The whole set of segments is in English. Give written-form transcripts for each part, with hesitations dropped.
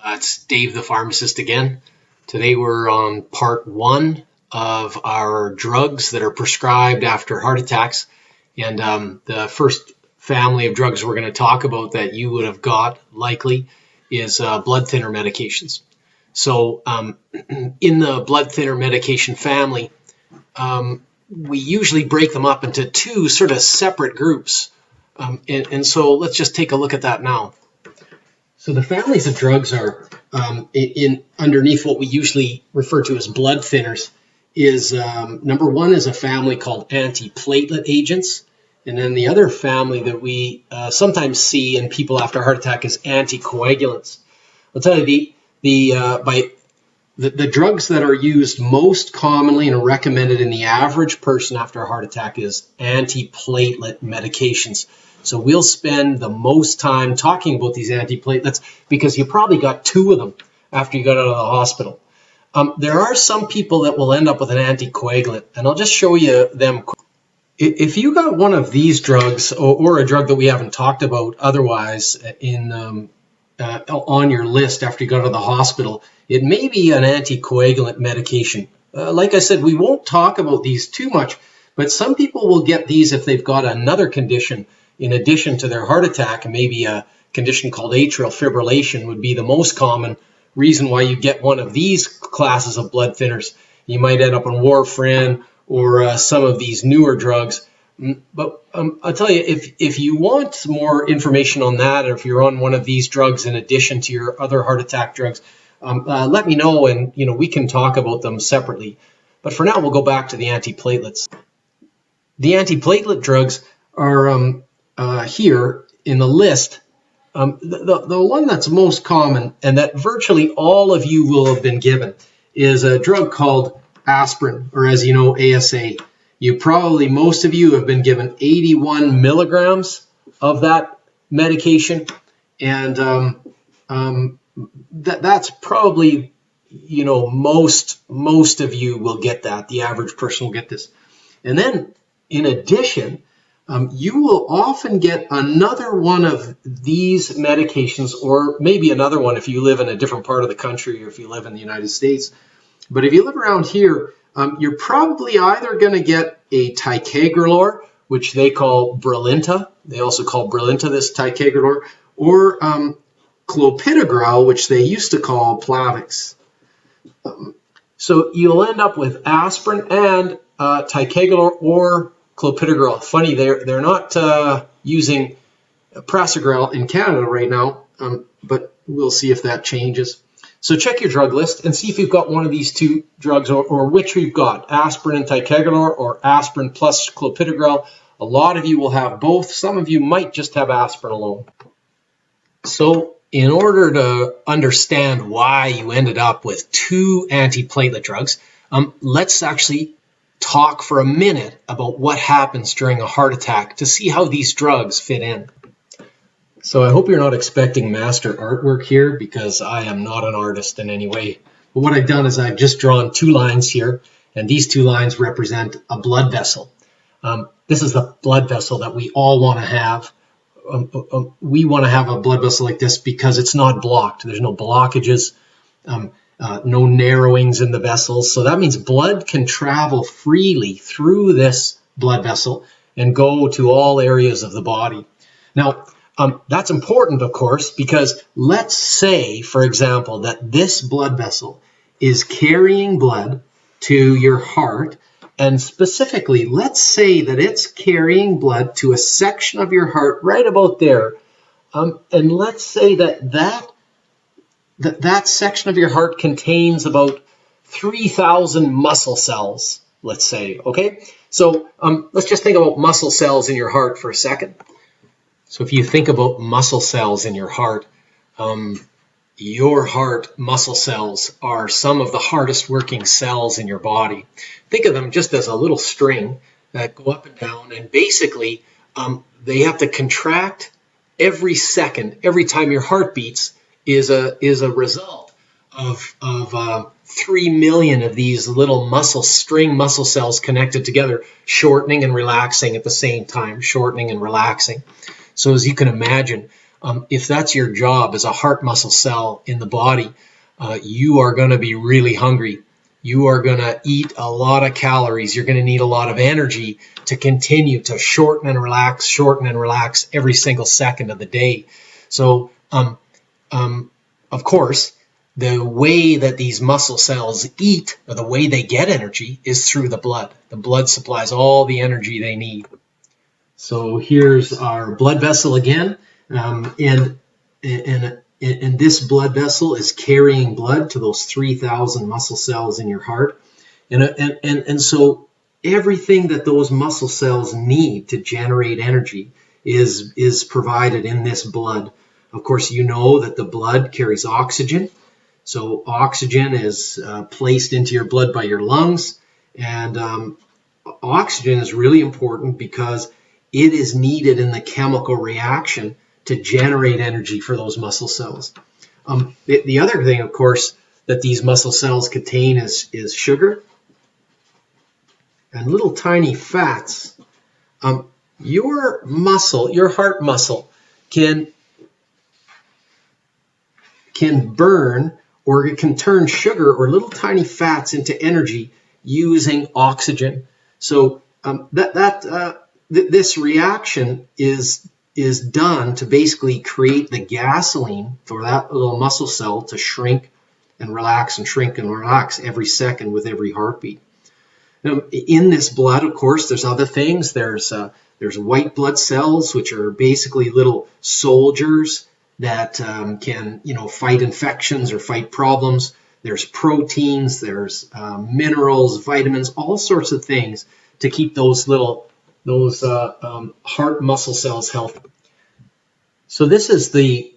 It's Dave the pharmacist again. Today we're on part 1 of our drugs that are prescribed after heart attacks. And the first family of drugs we're going to talk about that you would have got likely is blood thinner medications. So in the blood thinner medication family, we usually break them up into 2 sort of separate groups. And so let's just take a look at that now. So the families of drugs are underneath what we usually refer to as blood thinners is number 1 is a family called antiplatelet agents. And then the other family that we sometimes see in people after a heart attack is anticoagulants. I'll tell you, the drugs that are used most commonly and recommended in the average person after a heart attack is antiplatelet medications. So we'll spend the most time talking about these antiplatelets because you probably got 2 of them after you got out of the hospital. There are some people that will end up with an anticoagulant, and I'll just show you them. If you got one of these drugs or a drug that we haven't talked about otherwise on your list after you got out of the hospital, it may be an anticoagulant medication. Like I said, we won't talk about these too much, but some people will get these if they've got another condition in addition to their heart attack. Maybe a condition called atrial fibrillation would be the most common reason why you get one of these classes of blood thinners. You might end up on warfarin or some of these newer drugs. But I'll tell you, if you want more information on that, or if you're on one of these drugs in addition to your other heart attack drugs, let me know, and we can talk about them separately. But for now, we'll go back to the antiplatelets. The antiplatelet drugs are here in the list. The one that's most common and that virtually all of you will have been given is a drug called aspirin, or as you know, ASA. Most of you have been given 81 milligrams of that medication, and that's probably, most of you will get that. The average person will get this. And then in addition, you will often get another one of these medications, or maybe another one if you live in a different part of the country or if you live in the United States. But if you live around here, you're probably either going to get a ticagrelor, which they call Brilinta. They also call Brilinta this ticagrelor, or clopidogrel, which they used to call Plavix. So you'll end up with aspirin and ticagrelor or clopidogrel. Funny, they're not using prasugrel in Canada right now, but we'll see if that changes. So check your drug list and see if you've got one of these 2 drugs, or which you've got, aspirin and ticagrelor or aspirin plus clopidogrel. A lot of you will have both. Some of you might just have aspirin alone. So in order to understand why you ended up with 2 antiplatelet drugs, let's actually talk for a minute about what happens during a heart attack to see how these drugs fit in. So I hope you're not expecting master artwork here, because I am not an artist in any way. But what I've done is I've just drawn 2 lines here, and these 2 lines represent a blood vessel. This is the blood vessel that we all want to have. We want to have a blood vessel like this because it's not blocked. There's no blockages, no narrowings in the vessels. So that means blood can travel freely through this blood vessel and go to all areas of the body. Now, that's important, of course, because let's say, for example, that this blood vessel is carrying blood to your heart, and specifically, let's say that it's carrying blood to a section of your heart right about there, and let's say that section of your heart contains about 3,000 muscle cells, let's say, okay? So let's just think about muscle cells in your heart for a second. So if you think about muscle cells in your heart muscle cells are some of the hardest working cells in your body. Think of them just as a little string that go up and down, and basically they have to contract every second. Every time your heart beats is a result of 3 million of these little string muscle cells connected together, shortening and relaxing at the same time, shortening and relaxing. So as you can imagine, if that's your job as a heart muscle cell in the body, you are going to be really hungry. You are going to eat a lot of calories. You're going to need a lot of energy to continue to shorten and relax every single second of the day. So, of course, the way that these muscle cells eat, or the way they get energy, is through the blood. The blood supplies all the energy they need. So here's our blood vessel again, and this blood vessel is carrying blood to those 3,000 muscle cells in your heart, and so everything that those muscle cells need to generate energy is provided in this blood. Of course, you know that the blood carries oxygen. So oxygen is placed into your blood by your lungs, and oxygen is really important because it is needed in the chemical reaction to generate energy for those muscle cells. The other thing, of course, that these muscle cells contain is sugar and little tiny fats. Your heart muscle, can burn, or it can turn sugar or little tiny fats into energy using oxygen. So this reaction is done to basically create the gasoline for that little muscle cell to shrink and relax and shrink and relax every second with every heartbeat. Now, in this blood, of course, there's other things. There's white blood cells, which are basically little soldiers that can, fight infections or fight problems. There's proteins, there's minerals, vitamins, all sorts of things to keep those heart muscle cells healthy. So this is the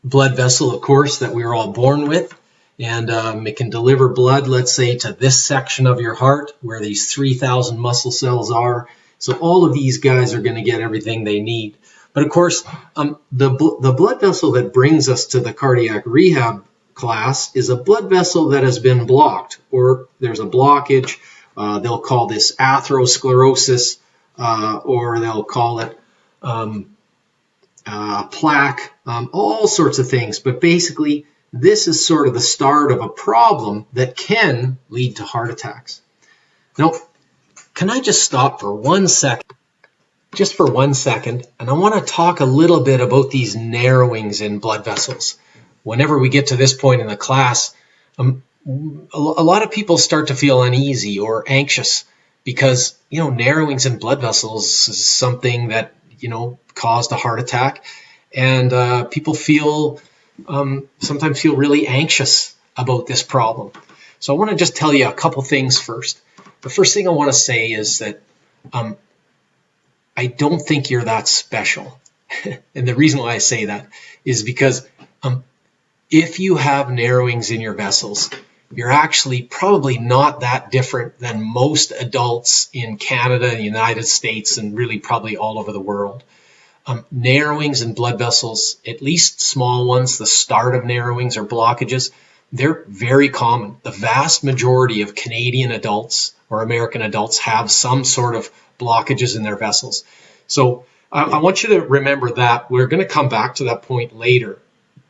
blood vessel, of course, that we are all born with, and it can deliver blood, let's say, to this section of your heart where these 3,000 muscle cells are. So all of these guys are going to get everything they need. But of course, the blood vessel that brings us to the cardiac rehab class is a blood vessel that has been blocked, or there's a blockage. They'll call this atherosclerosis, or they'll call it plaque, all sorts of things. But basically, this is sort of the start of a problem that can lead to heart attacks. Now, can I just stop for 1 second? Just for 1 second, and I want to talk a little bit about these narrowings in blood vessels. Whenever we get to this point in the class, a lot of people start to feel uneasy or anxious because, narrowings in blood vessels is something that, caused a heart attack, and people sometimes feel really anxious about this problem. So I want to just tell you a couple things first. The first thing I want to say is that I don't think you're that special. And the reason why I say that is because if you have narrowings in your vessels, you're actually probably not that different than most adults in Canada and the United States, and really probably all over the world. Narrowings in blood vessels, at least small ones, the start of narrowings or blockages, they're very common. The vast majority of Canadian adults or American adults have some sort of blockages in their vessels. So I want you to remember that. We're going to come back to that point later.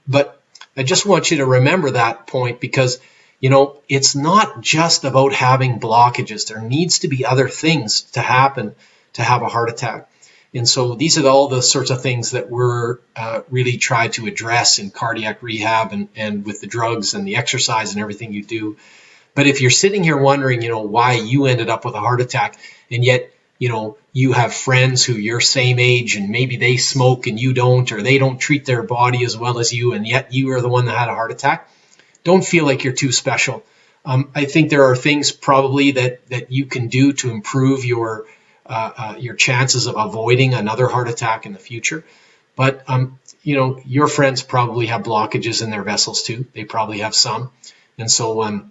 But I just want you to remember that point because, it's not just about having blockages. There needs to be other things to happen to have a heart attack. And so these are all the sorts of things that we're really try to address in cardiac rehab and with the drugs and the exercise and everything you do. But if you're sitting here wondering, why you ended up with a heart attack, and yet, you have friends who your same age and maybe they smoke and you don't, or they don't treat their body as well as you, and yet you are the one that had a heart attack, don't feel like you're too special. I think there are things probably that you can do to improve your chances of avoiding another heart attack in the future. But, your friends probably have blockages in their vessels too. They probably have some. And so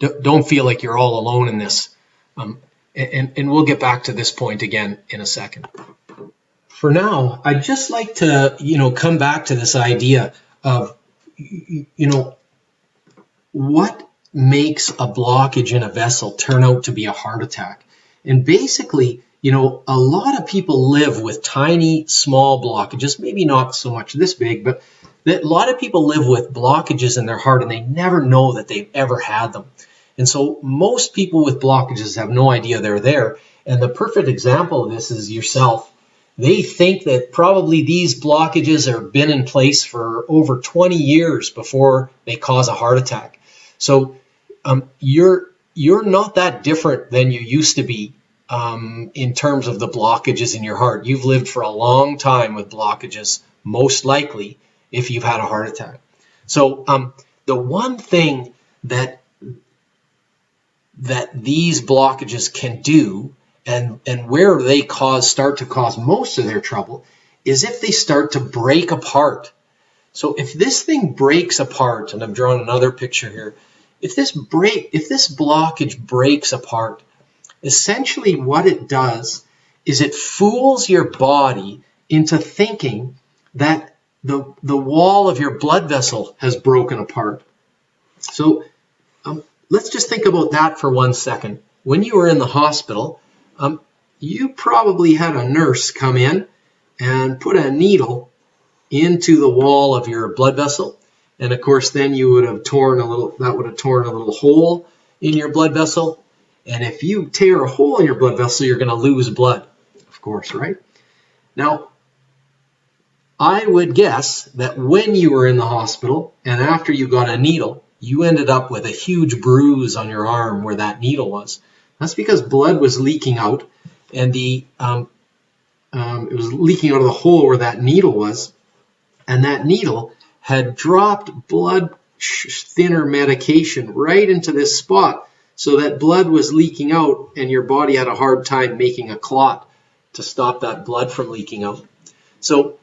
don't feel like you're all alone in this. And we'll get back to this point again in a second. For now, I'd just like to, come back to this idea of, what makes a blockage in a vessel turn out to be a heart attack. And basically, a lot of people live with tiny, small blockages, maybe not so much this big, but a lot of people live with blockages in their heart and they never know that they've ever had them. And so most people with blockages have no idea they're there. And the perfect example of this is yourself. They think that probably these blockages have been in place for over 20 years before they cause a heart attack. So you're not that different than you used to be in terms of the blockages in your heart. You've lived for a long time with blockages, most likely, if you've had a heart attack. So the one thing that these blockages can do, and where they start to cause most of their trouble, is if they start to break apart. So if this thing breaks apart, and I've drawn another picture here, if this blockage breaks apart, essentially what it does is it fools your body into thinking that the wall of your blood vessel has broken apart. So let's just think about that for 1 second. When you were in the hospital, you probably had a nurse come in and put a needle into the wall of your blood vessel. And of course, then you would have torn a little hole in your blood vessel. And if you tear a hole in your blood vessel, you're going to lose blood, of course, right? Now, I would guess that when you were in the hospital and after you got a needle, you ended up with a huge bruise on your arm where that needle was. That's because blood was leaking out, and it was leaking out of the hole where that needle was, and that needle had dropped blood thinner medication right into this spot, so that blood was leaking out, and your body had a hard time making a clot to stop that blood from leaking out. So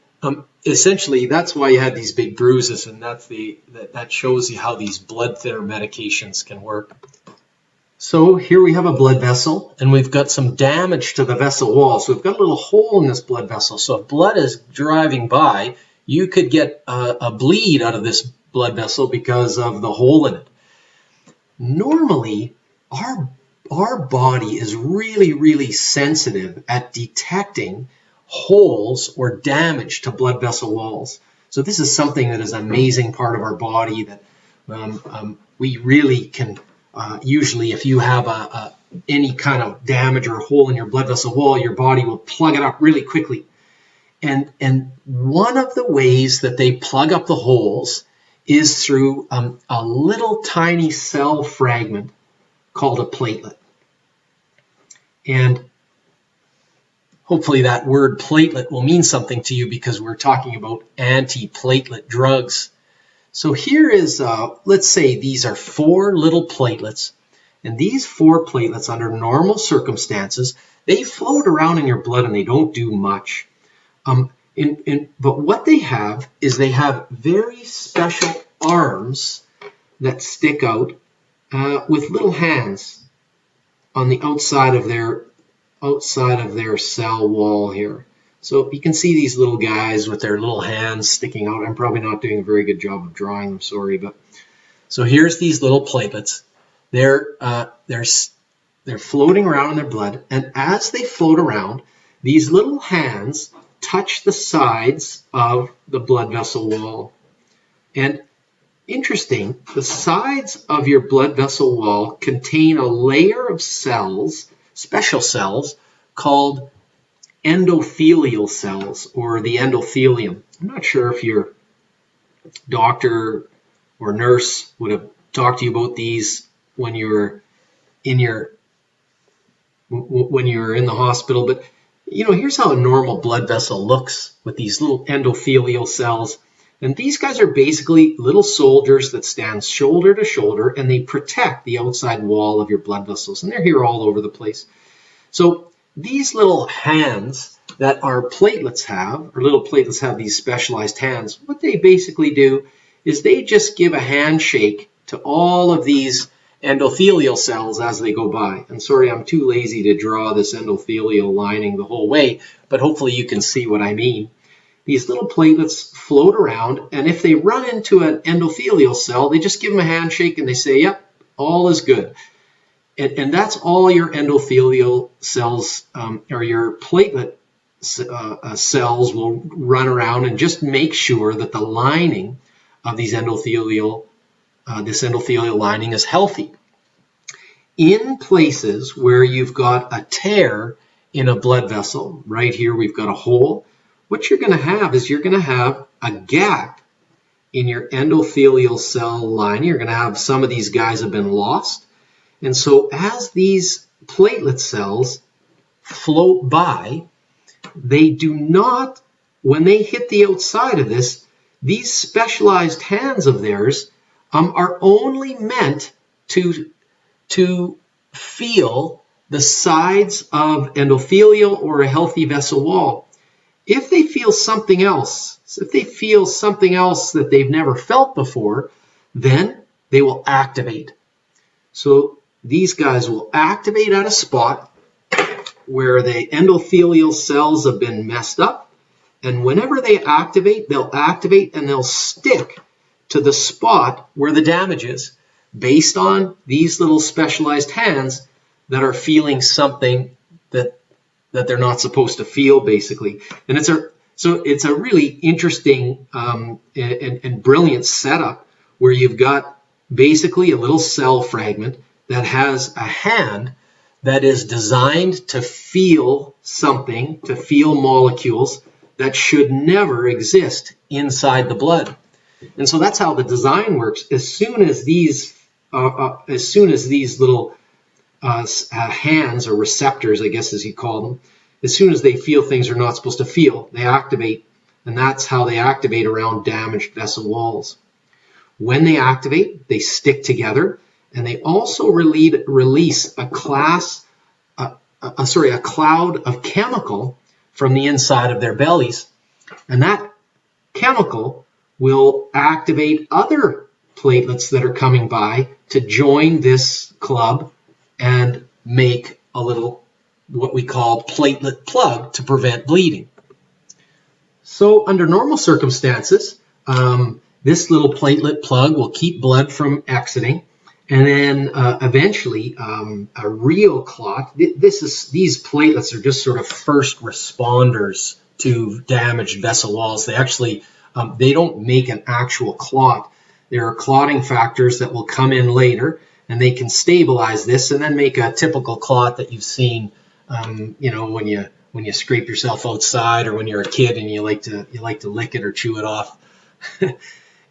essentially, that's why you had these big bruises, and that shows you how these blood thinner medications can work. So here we have a blood vessel, and we've got some damage to the vessel wall. So we've got a little hole in this blood vessel. So if blood is driving by, you could get a bleed out of this blood vessel because of the hole in it. Normally, our body is really, really sensitive at detecting holes or damage to blood vessel walls. So this is something that is an amazing part of our body that we really can usually, if you have any kind of damage or hole in your blood vessel wall, your body will plug it up really quickly. And one of the ways that they plug up the holes is through a little tiny cell fragment called a platelet. And hopefully that word platelet will mean something to you because we're talking about anti-platelet drugs. So here is, let's say these are 4 little platelets. And these 4 platelets, under normal circumstances, they float around in your blood and they don't do much. But what they have is they have very special arms that stick out with little hands on the outside of their cell wall here. So you can see these little guys with their little hands sticking out. I'm probably not doing a very good job of drawing them, sorry. But so here's these little platelets. They're floating around in their blood, and as they float around, these little hands touch the sides of the blood vessel wall. And interesting, the sides of your blood vessel wall contain a layer of cells, special cells, called endothelial cells, or the endothelium. I'm not sure if your doctor or nurse would have talked to you about these when you're in the hospital, but here's how a normal blood vessel looks with these little endothelial cells. And these guys are basically little soldiers that stand shoulder to shoulder, and they protect the outside wall of your blood vessels. And they're here all over the place. So these little hands that our platelets have, or little platelets have these specialized hands, what they basically do is they just give a handshake to all of these endothelial cells as they go by. And sorry, I'm too lazy to draw this endothelial lining the whole way, but hopefully you can see what I mean. These little platelets float around, and if they run into an endothelial cell, they just give them a handshake and they say, yep, all is good. And that's all your endothelial cells or your platelet cells will run around and just make sure that the lining of these endothelial, this endothelial lining is healthy. In places where you've got a tear in a blood vessel, right here we've got a hole, what you're going to have is you're going to have a gap in your endothelial cell lining. You're going to have some of these guys have been lost. And so as these platelet cells float by, they do not, when they hit the outside of this, these specialized hands of theirs are only meant to feel the sides of endothelial or a healthy vessel wall. If they feel something else, that they've never felt before, then they will activate. So these guys will activate at a spot where the endothelial cells have been messed up. And whenever they activate, they'll activate and they'll stick to the spot where the damage is, based on these little specialized hands that are feeling something that they're not supposed to feel, basically. And it's a really interesting and brilliant setup where you've got basically a little cell fragment that has a hand that is designed to feel something, to feel molecules that should never exist inside the blood. And so that's how the design works. As soon as these little hands or receptors, I guess as you call them, as soon as they feel things they're not supposed to feel, they activate. And that's how they activate around damaged vessel walls. When they activate, they stick together, and they also release a cloud of chemical from the inside of their bellies. And that chemical will activate other platelets that are coming by to join this club and make a little, what we call platelet plug, to prevent bleeding. So under normal circumstances, this little platelet plug will keep blood from exiting, and then eventually a real clot. These platelets are just sort of first responders to damaged vessel walls. They actually they don't make an actual clot. There are clotting factors that will come in later, and they can stabilize this and then make a typical clot that you've seen, when you scrape yourself outside, or when you're a kid and you like to lick it or chew it off.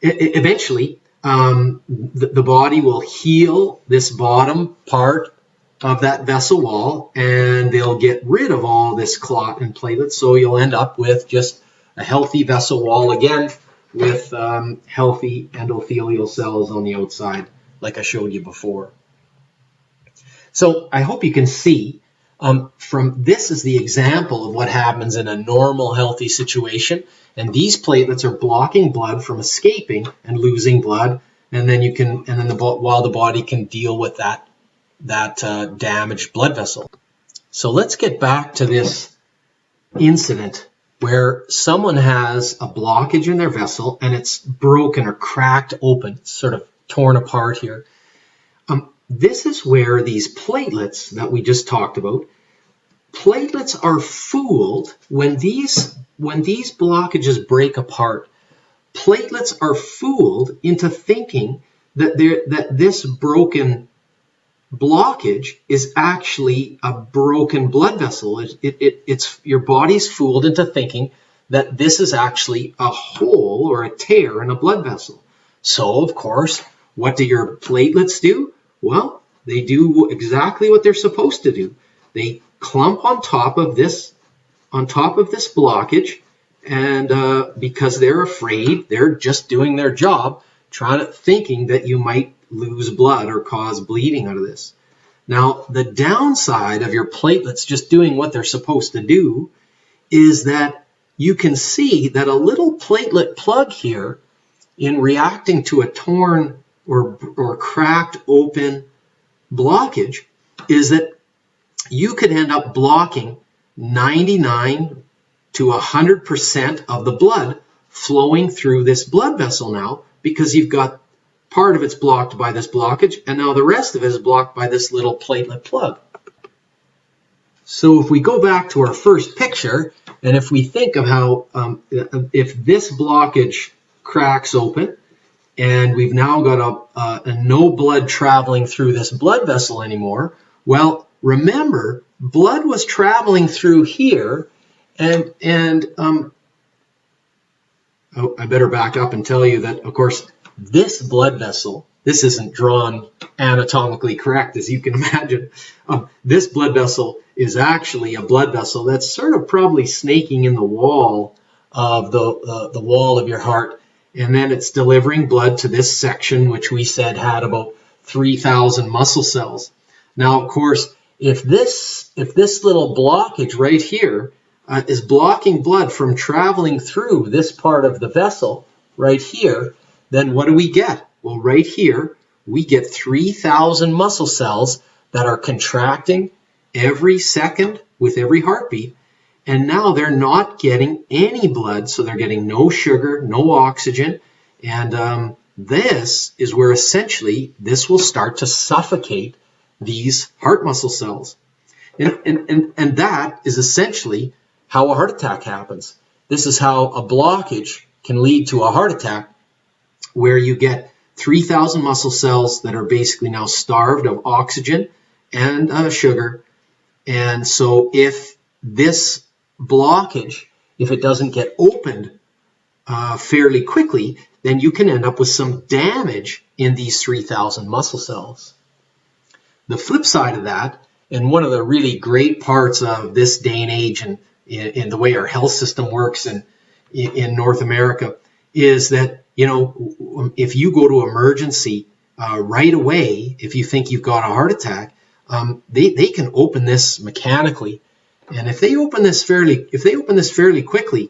Eventually, the body will heal this bottom part of that vessel wall, and they'll get rid of all this clot and platelets. So you'll end up with just a healthy vessel wall again, with healthy endothelial cells on the outside, like I showed you before. So I hope you can see from this is the example of what happens in a normal healthy situation, and these platelets are blocking blood from escaping and losing blood, and then while the body can deal with that damaged blood vessel. So let's get back to this incident where someone has a blockage in their vessel and it's broken or cracked open, sort of torn apart here. This is where these platelets that we just talked about, platelets are fooled when these blockages break apart. Platelets are fooled into thinking that this broken blockage is actually a broken blood vessel. It's your body's fooled into thinking that this is actually a hole or a tear in a blood vessel. So, of course, what do your platelets do? Well, they do exactly what they're supposed to do. They clump on top of this blockage, and because they're afraid, they're just doing their job, thinking that you might lose blood or cause bleeding out of this. Now, the downside of your platelets just doing what they're supposed to do is that you can see that a little platelet plug here, in reacting to a torn or cracked open blockage, is that you could end up blocking 99 to 100% of the blood flowing through this blood vessel now, because you've got part of it's blocked by this blockage, and now the rest of it is blocked by this little platelet plug. So if we go back to our first picture, and if we think of how if this blockage cracks open, and we've now got a no blood traveling through this blood vessel anymore, well, remember, blood was traveling through here, and oh, I better back up and tell you that, of course, this blood vessel, this isn't drawn anatomically correct, as you can imagine. This blood vessel is actually a blood vessel that's sort of probably snaking in the wall of the wall of your heart, and then it's delivering blood to this section, which we said had about 3,000 muscle cells. Now, of course, if this little blockage right here is blocking blood from traveling through this part of the vessel right here, then what do we get? Well, right here, we get 3,000 muscle cells that are contracting every second with every heartbeat, and now they're not getting any blood, so they're getting no sugar, no oxygen, and this is where essentially this will start to suffocate these heart muscle cells. And that is essentially how a heart attack happens. This is how a blockage can lead to a heart attack, where you get 3,000 muscle cells that are basically now starved of oxygen and sugar. And so if this blockage, if it doesn't get opened fairly quickly, then you can end up with some damage in these 3,000 muscle cells. The flip side of that, and one of the really great parts of this day and age and in the way our health system works in North America, is that, you know, if you go to emergency right away, if you think you've got a heart attack, they can open this mechanically, and if they open this fairly quickly,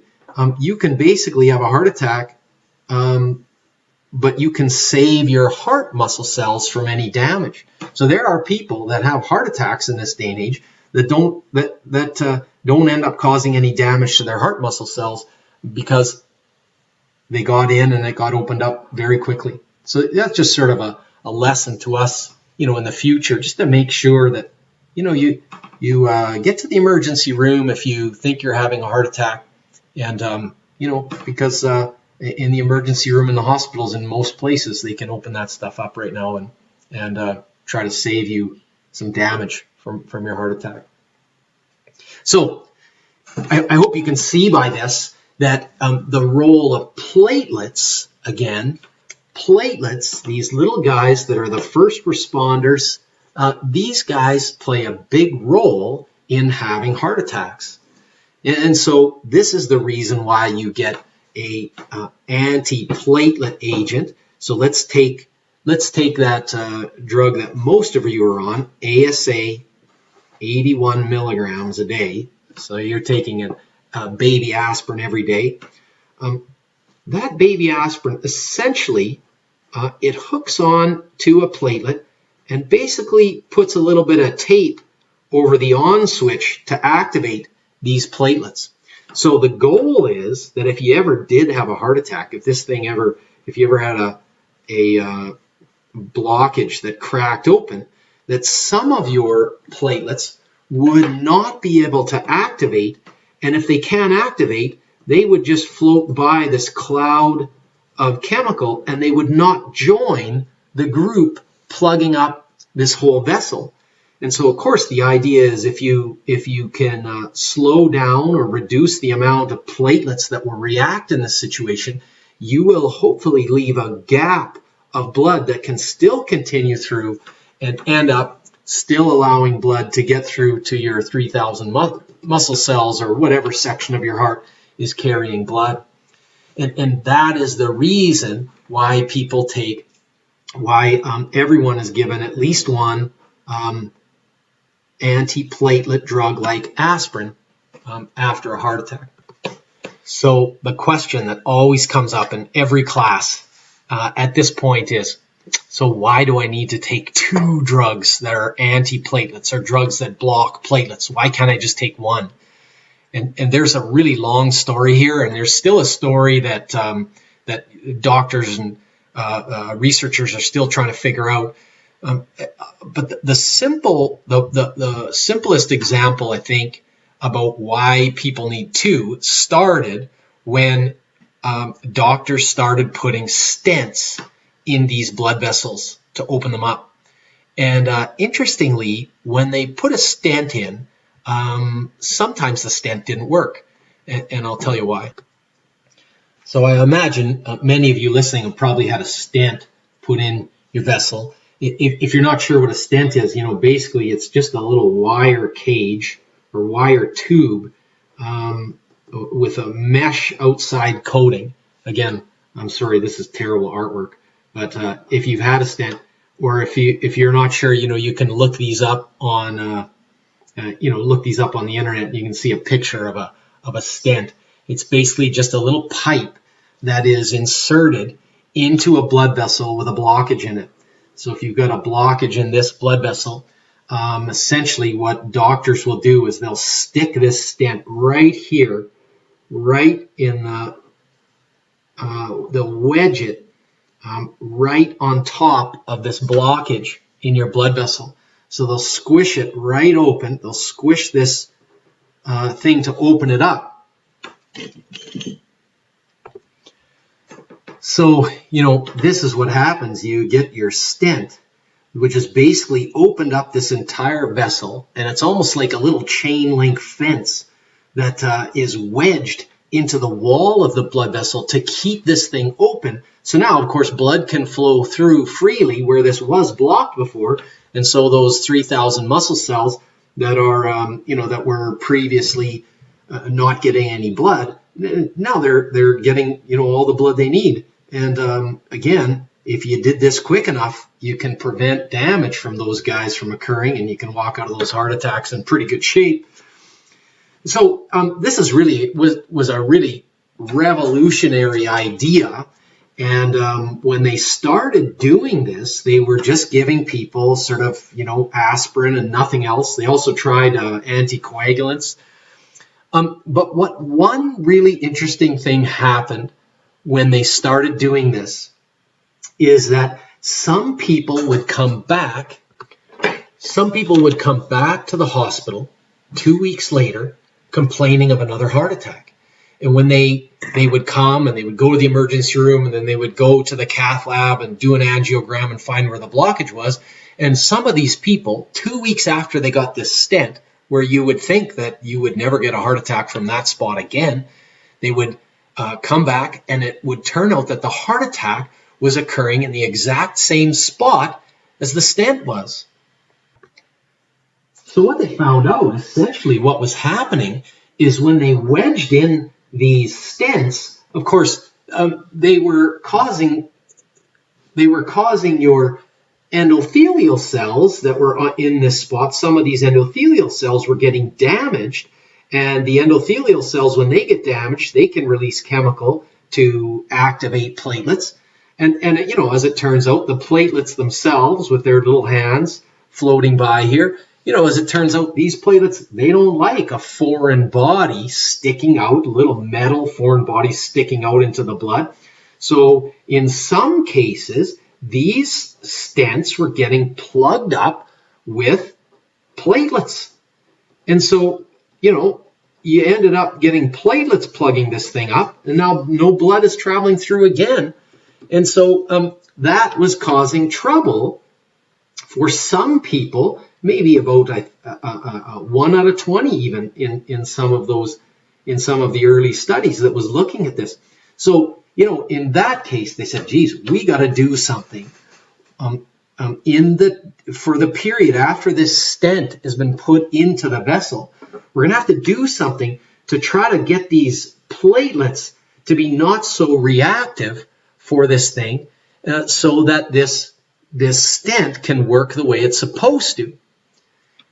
you can basically have a heart attack, but you can save your heart muscle cells from any damage. So there are people that have heart attacks in this day and age that don't end up causing any damage to their heart muscle cells because they got in and it got opened up very quickly. So that's just sort of a lesson to us, you know, in the future, just to make sure that, you know, you get to the emergency room if you think you're having a heart attack, and you know, because in the emergency room in the hospitals in most places, they can open that stuff up right now and try to save you some damage from your heart attack. So I hope you can see by this that the role of platelets, again, platelets, these little guys that are the first responders, these guys play a big role in having heart attacks. And so this is the reason why you get a anti-platelet agent. So let's take that drug that most of you are on, ASA, 81 milligrams a day. So you're taking a baby aspirin every day. That baby aspirin, essentially, it hooks on to a platelet and basically puts a little bit of tape over the on switch to activate these platelets. So the goal is that if you ever did have a heart attack, if you ever had a blockage that cracked open, that some of your platelets would not be able to activate, and if they can't activate, they would just float by this cloud of chemical and they would not join the group plugging up this whole vessel. And so, of course, the idea is if you can slow down or reduce the amount of platelets that will react in this situation, you will hopefully leave a gap of blood that can still continue through and end up still allowing blood to get through to your 3,000 muscle cells or whatever section of your heart is carrying blood. And that is the reason why everyone is given at least one anti-platelet drug like aspirin after a heart attack. So the question that always comes up in every class at this point is, so why do I need to take two drugs that are anti-platelets or drugs that block platelets? Why can't I just take one? And there's a really long story here, and there's still a story that that doctors and researchers are still trying to figure out. But the simplest example, I think, about why people need two started when doctors started putting stents in these blood vessels to open them up. And interestingly, when they put a stent in, sometimes the stent didn't work. And I'll tell you why. So I imagine many of you listening have probably had a stent put in your vessel. If you're not sure what a stent is, basically it's just a little wire cage or wire tube with a mesh outside coating. Again, I'm sorry, this is terrible artwork, but if you've had a stent, or if you're not sure, you can look these up on the internet. You can see a picture of a stent. It's basically just a little pipe that is inserted into a blood vessel with a blockage in it. So if you've got a blockage in this blood vessel, essentially what doctors will do is they'll stick this stent right here, right in they'll wedge it right on top of this blockage in your blood vessel. So they'll squish it right open. They'll squish this thing to open it up. So, this is what happens. You get your stent, which is basically opened up this entire vessel, and it's almost like a little chain link fence that is wedged into the wall of the blood vessel to keep this thing open. So now, of course, blood can flow through freely where this was blocked before, and so those 3,000 muscle cells that are, that were previously not getting any blood, now they're getting, all the blood they need. And again, if you did this quick enough, you can prevent damage from those guys from occurring, and you can walk out of those heart attacks in pretty good shape. So this is was a really revolutionary idea. And when they started doing this, they were just giving people sort of, aspirin and nothing else. They also tried anticoagulants. But one really interesting thing happened when they started doing this is that some people would come back to the hospital 2 weeks later complaining of another heart attack. And when they would come and they would go to the emergency room, and then they would go to the cath lab and do an angiogram and find where the blockage was. And some of these people, 2 weeks after they got this stent, where you would think that you would never get a heart attack from that spot again, they would come back, and it would turn out that the heart attack was occurring in the exact same spot as the stent was. So what they found out, essentially what was happening, is when they wedged in these stents, of course, they were causing your endothelial cells that were in this spot. Some of these endothelial cells were getting damaged, and the endothelial cells, when they get damaged, they can release chemical to activate platelets. And as it turns out, the platelets themselves, with their little hands floating by here, as it turns out, these platelets, they don't like a foreign body sticking out, a little metal foreign body sticking out into the blood. So in some cases, these stents were getting plugged up with platelets. And so, you ended up getting platelets plugging this thing up, and now no blood is traveling through again. And so that was causing trouble for some people, maybe about 1 out of 20 even in some of the early studies that was looking at this. So, in that case, they said, geez, we got to do something. For the period after this stent has been put into the vessel, we're going to have to do something to try to get these platelets to be not so reactive for this thing, so that this stent can work the way it's supposed to.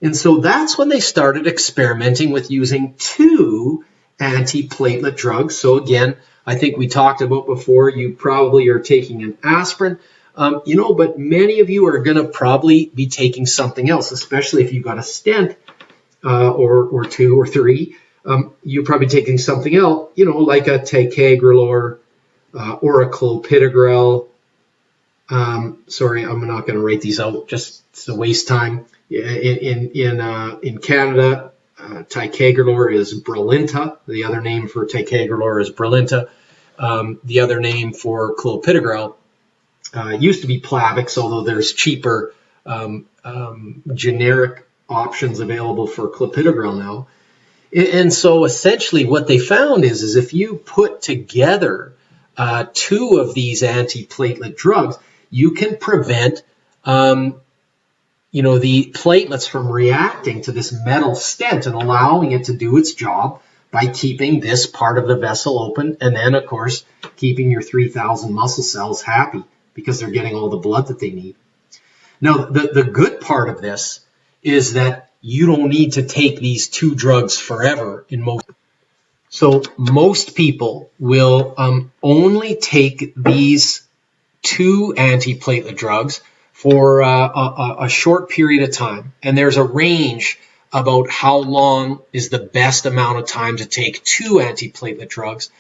And so that's when they started experimenting with using 2 antiplatelet drugs. So again, I think we talked about before, you probably are taking an aspirin, but many of you are going to probably be taking something else, especially if you've got a stent or 2 or 3. You're probably taking something else, like a ticagrelor or a clopidogrel Sorry, I'm not going to write these out just to waste time. In Canada, ticagrelor is Brilinta. The other name for ticagrelor is Brilinta. The other name for clopidogrel used to be Plavix, although there's cheaper generic options available for clopidogrel now. And so essentially what they found is if you put together two of these antiplatelet drugs, you can prevent the platelets from reacting to this metal stent and allowing it to do its job by keeping this part of the vessel open, and then, of course, keeping your 3,000 muscle cells happy because they're getting all the blood that they need. Now, the good part of this is that you don't need to take these two drugs forever in most. So most people will only take these two antiplatelet drugs for a short period of time. And there's a range about how long is the best amount of time to take two antiplatelet drugs.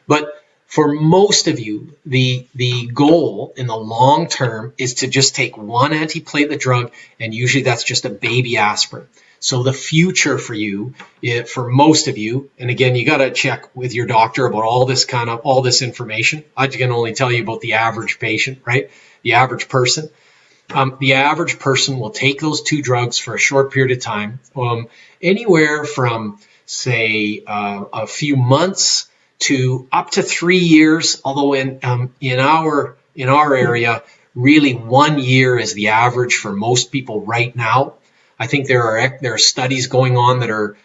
But for most of you, the goal in the long term is to just take one antiplatelet drug, and usually that's just a baby aspirin. So the future for you, for most of you, and again, you got to check with your doctor about all this information. I can only tell you about the average patient, right? The average person. The average person will take those two drugs for a short period of time, anywhere from, say, a few months to up to 3 years. Although in our area, really 1 year is the average for most people right now. I think there are studies going on that are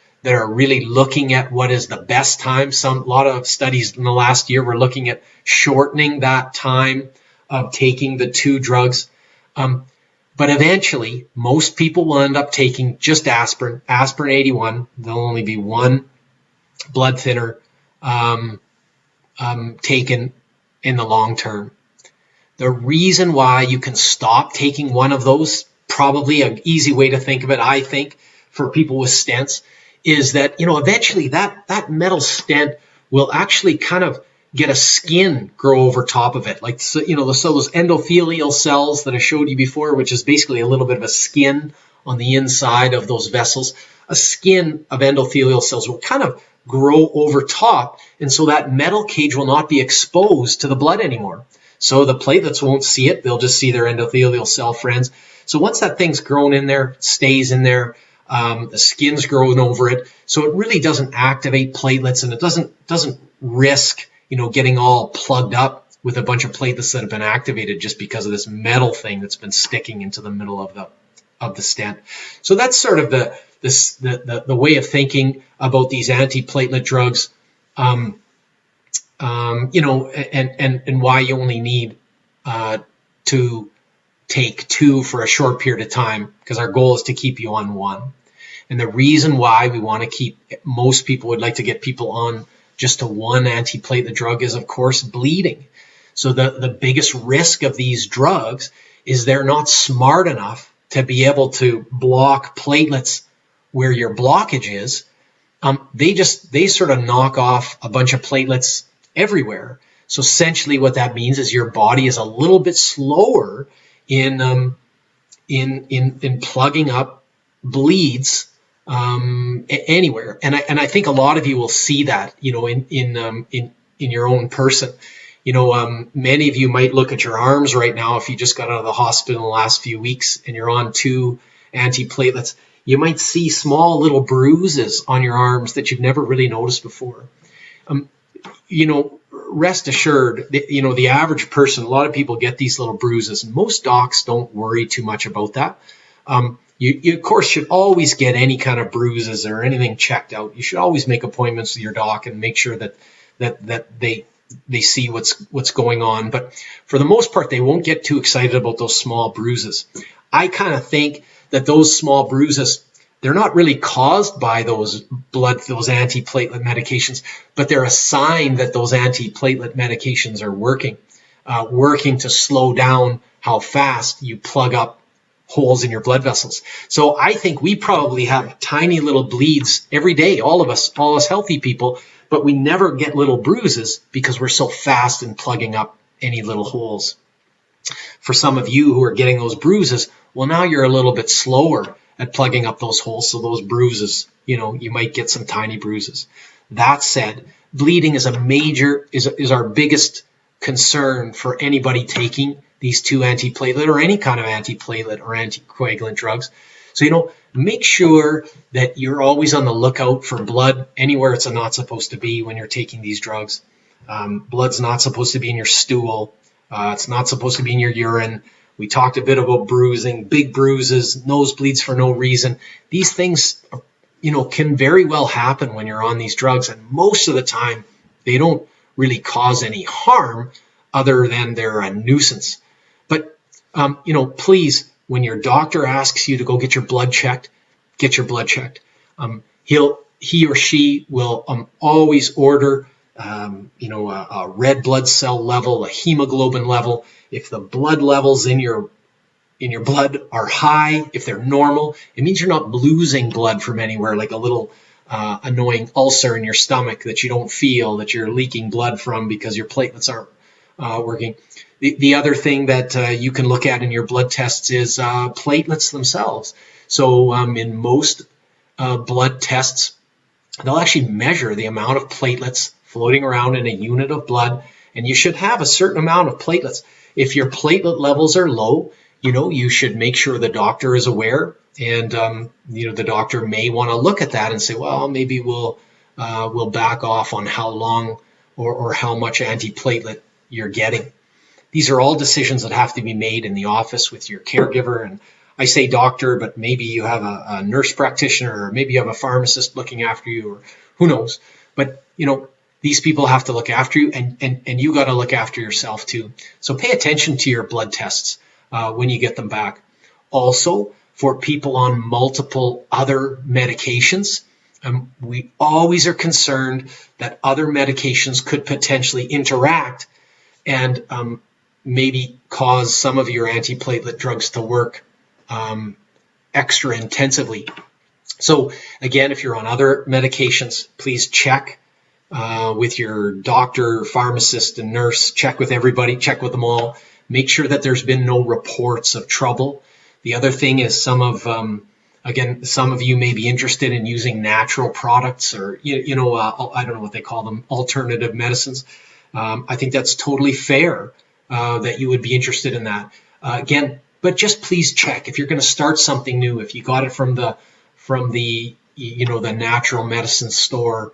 really looking at what is the best time. A lot of studies in the last year were looking at shortening that time of taking the two drugs. But eventually, most people will end up taking just aspirin 81. There'll only be one blood thinner taken in the long term. The reason why you can stop taking one of those, probably an easy way to think of it, I think, for people with stents, is that, eventually that metal stent will actually kind of get a skin grow over top of it. So those endothelial cells that I showed you before, which is basically a little bit of a skin on the inside of those vessels, a skin of endothelial cells will kind of grow over top. And so that metal cage will not be exposed to the blood anymore. So the platelets won't see it. They'll just see their endothelial cell friends. So once that thing's grown in there, stays in there, the skin's growing over it. So it really doesn't activate platelets, and it doesn't risk getting all plugged up with a bunch of platelets that have been activated just because of this metal thing that's been sticking into the middle of the stent. So that's sort of the way of thinking about these antiplatelet drugs, and why you only need to take two for a short period of time, because our goal is to keep you on one. And the reason why we want to keep, most people would like to get people on just a one antiplatelet drug is, of course, bleeding. So the biggest risk of these drugs is they're not smart enough to be able to block platelets where your blockage is. They sort of knock off a bunch of platelets everywhere. So essentially what that means is your body is a little bit slower in plugging up bleeds anywhere. And I think a lot of you will see that, in your own person. Many of you might look at your arms right now if you just got out of the hospital in the last few weeks and you're on two antiplatelets. You might see small little bruises on your arms that you've never really noticed before. Rest assured, the average person, a lot of people get these little bruises, and most docs don't worry too much about that. You of course should always get any kind of bruises or anything checked out. You should always make appointments with your doc and make sure that they see what's going on. But for the most part, they won't get too excited about those small bruises. I kind of think that those small bruises, they're not really caused by those antiplatelet medications, but they're a sign that those antiplatelet medications are working to slow down how fast you plug up holes in your blood vessels. So I think we probably have tiny little bleeds every day, all of us healthy people, but we never get little bruises because we're so fast in plugging up any little holes. For some of you who are getting those bruises, well, now you're a little bit slower at plugging up those holes, so those bruises, you might get some tiny bruises. That said, bleeding is is our biggest concern for anybody taking these two antiplatelet or any kind of antiplatelet or anticoagulant drugs. So, make sure that you're always on the lookout for blood anywhere it's not supposed to be when you're taking these drugs. Blood's not supposed to be in your stool. It's not supposed to be in your urine. We talked a bit about bruising, big bruises, nosebleeds for no reason. These things, can very well happen when you're on these drugs. And most of the time, they don't really cause any harm other than they're a nuisance. But, please, when your doctor asks you to go get your blood checked, get your blood checked. He or she will always order a red blood cell level, a hemoglobin level. If the blood levels in your blood are high, if they're normal, it means you're not losing blood from anywhere, like a little annoying ulcer in your stomach that you don't feel, that you're leaking blood from because your platelets aren't working. The other thing that you can look at in your blood tests is platelets themselves. So in most blood tests, they'll actually measure the amount of platelets floating around in a unit of blood, and you should have a certain amount of platelets. If your platelet levels are low, you should make sure the doctor is aware, and the doctor may want to look at that and say, well, maybe we'll back off on how long or how much antiplatelet you're getting. These are all decisions that have to be made in the office with your caregiver. And I say doctor, but maybe you have a nurse practitioner, or maybe you have a pharmacist looking after you, or who knows. But, these people have to look after you, and you got to look after yourself too. So pay attention to your blood tests when you get them back. Also, for people on multiple other medications, we always are concerned that other medications could potentially interact and maybe cause some of your antiplatelet drugs to work extra intensively. So again, if you're on other medications, please check with your doctor, pharmacist, and nurse. Check with everybody. Check with them all. Make sure that there's been no reports of trouble. The other thing is some of you may be interested in using natural products, or I don't know what they call them, alternative medicines. I think that's totally fair that you would be interested in that. But just please check if you're going to start something new. If you got it from the the natural medicine store,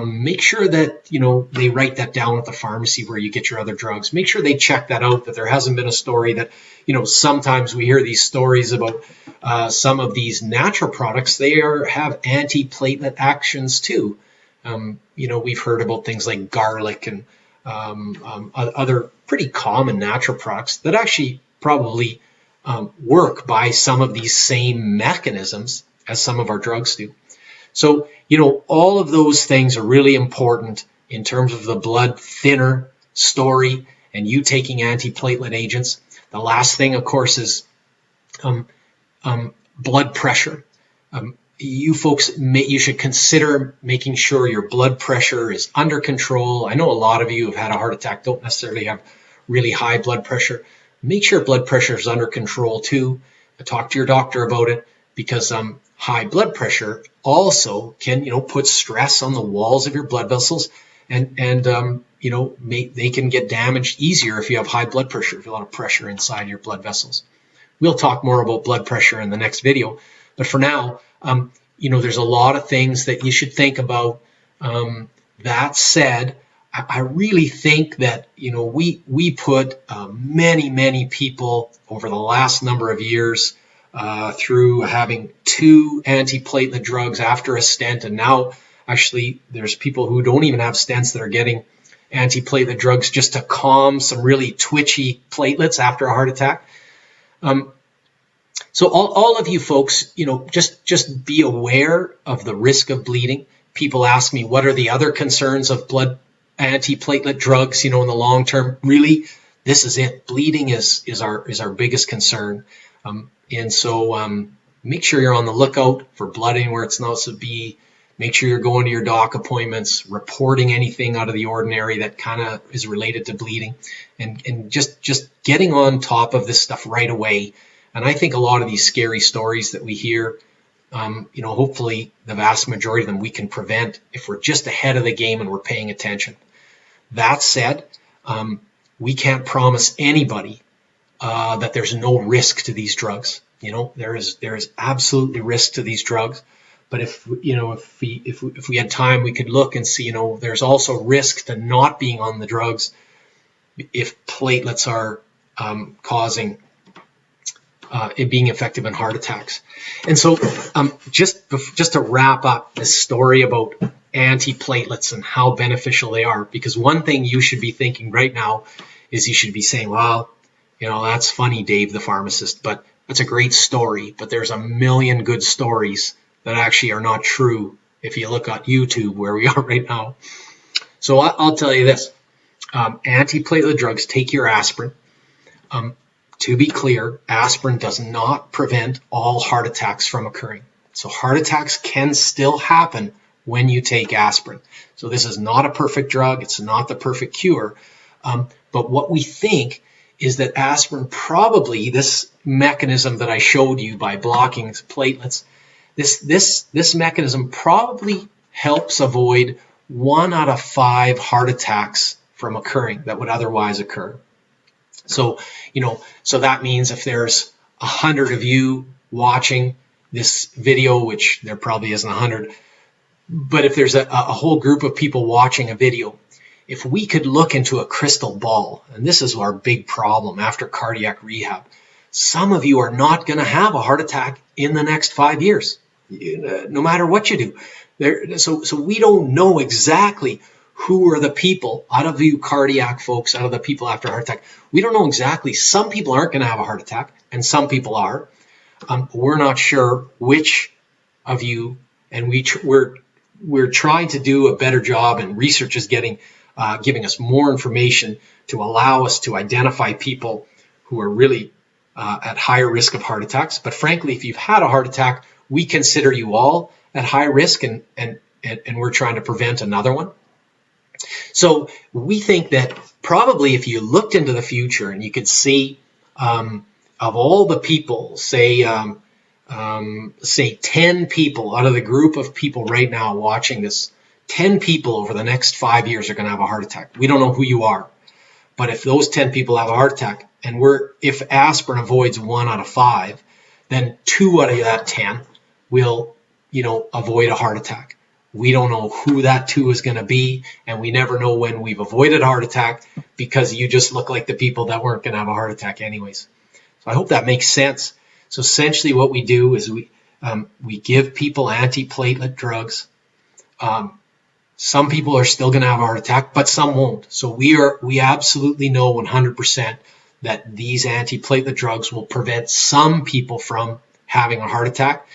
make sure that they write that down at the pharmacy where you get your other drugs. Make sure they check that out, that there hasn't been a story that sometimes we hear these stories about some of these natural products. They have antiplatelet actions too. We've heard about things like garlic and other pretty common natural products that actually probably work by some of these same mechanisms as some of our drugs do. So, all of those things are really important in terms of the blood thinner story and you taking antiplatelet agents. The last thing, of course, is blood pressure. You folks, you should consider making sure your blood pressure is under control. I know a lot of you have had a heart attack, don't necessarily have really high blood pressure. Make sure blood pressure is under control too. Talk to your doctor about it, because high blood pressure also can, put stress on the walls of your blood vessels, and they can get damaged easier if you have high blood pressure, if you have a lot of pressure inside your blood vessels. We'll talk more about blood pressure in the next video, but for now, there's a lot of things that you should think about. That said, I really think that, we put many people over the last number of years through having 2 antiplatelet drugs after a stent, and now actually there's people who don't even have stents that are getting antiplatelet drugs just to calm some really twitchy platelets after a heart attack. So all of you folks, just be aware of the risk of bleeding. People ask me, what are the other concerns of blood antiplatelet drugs, in the long term? Really, this is it. Bleeding is our biggest concern. And so make sure you're on the lookout for blood anywhere it's not Make sure you're going to your doc appointments, reporting anything out of the ordinary that kind of is related to bleeding, and just getting on top of this stuff right away. And I think a lot of these scary stories that we hear, hopefully the vast majority of them we can prevent if we're just ahead of the game and we're paying attention. That said, we can't promise anybody that there's no risk to these drugs. There is absolutely risk to these drugs. But if we had time, we could look and see, there's also risk to not being on the drugs if platelets are causing it being effective in heart attacks. And so just to wrap up this story about antiplatelets and how beneficial they are, because one thing you should be thinking right now is you should be saying, well, that's funny, Dave, the pharmacist, but that's a great story, but there's a million good stories that actually are not true if you look at YouTube where we are right now. So I'll tell you this, antiplatelet drugs, take your aspirin. To be clear, aspirin does not prevent all heart attacks from occurring. So heart attacks can still happen when you take aspirin. So this is not a perfect drug. It's not the perfect cure. But what we think is that aspirin probably, this mechanism that I showed you by blocking platelets, this mechanism probably helps avoid 1 out of 5 heart attacks from occurring that would otherwise occur. So, so that means if there's 100 of you watching this video, which there probably isn't 100, but if there's a whole group of people watching a video, if we could look into a crystal ball, and this is our big problem after cardiac rehab, some of you are not going to have a heart attack in the next 5 years, no matter what you do. So we don't know exactly who are the people, out of you cardiac folks, out of the people after a heart attack. We don't know exactly. Some people aren't going to have a heart attack, and some people are. We're not sure which of you, and we're trying to do a better job, and research is giving us more information to allow us to identify people who are really at higher risk of heart attacks. But frankly, if you've had a heart attack, we consider you all at high risk, and we're trying to prevent another one. So we think that probably if you looked into the future and you could see of all the people, say 10 people out of the group of people right now watching this, 10 people over the next 5 years are going to have a heart attack. We don't know who you are, but if those 10 people have a heart attack, and if aspirin avoids 1 out of 5, then 2 out of that 10 will, avoid a heart attack. We don't know who that 2 is going to be, and we never know when we've avoided a heart attack because you just look like the people that weren't going to have a heart attack anyways. So I hope that makes sense. So essentially what we do is we give people antiplatelet drugs. Some people are still going to have a heart attack, but some won't. So we absolutely know 100% that these antiplatelet drugs will prevent some people from having a heart attack.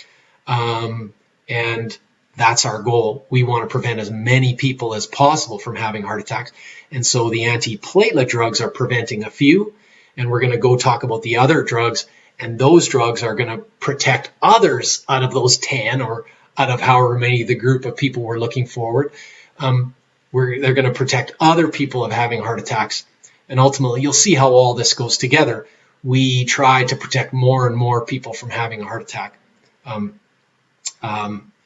And that's our goal. We want to prevent as many people as possible from having heart attacks. And so the antiplatelet drugs are preventing a few, and we're going to go talk about the other drugs, and those drugs are going to protect others out of those 10 or out of however many the group of people we're looking forward. They're going to protect other people of having heart attacks. And ultimately, you'll see how all this goes together. We try to protect more and more people from having a heart attack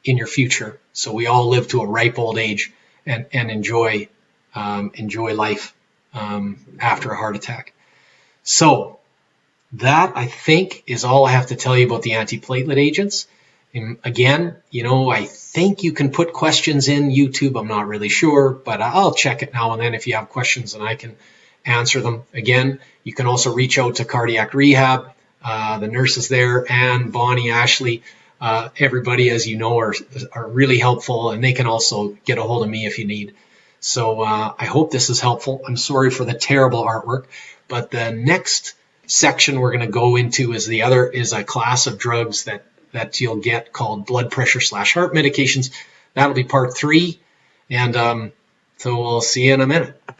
in your future, so we all live to a ripe old age and enjoy life after a heart attack. So that, I think, is all I have to tell you about the antiplatelet agents. And again, I think you can put questions in YouTube. I'm not really sure, but I'll check it now and then if you have questions, and I can answer them. Again, you can also reach out to cardiac rehab, the nurses there, and Bonnie, Ashley. Everybody, as you know, are really helpful, and they can also get a hold of me if you need. So I hope this is helpful. I'm sorry for the terrible artwork, but the next section we're going to go into is a class of drugs that you'll get called blood pressure / heart medications. That'll be part 3, and so we'll see you in a minute.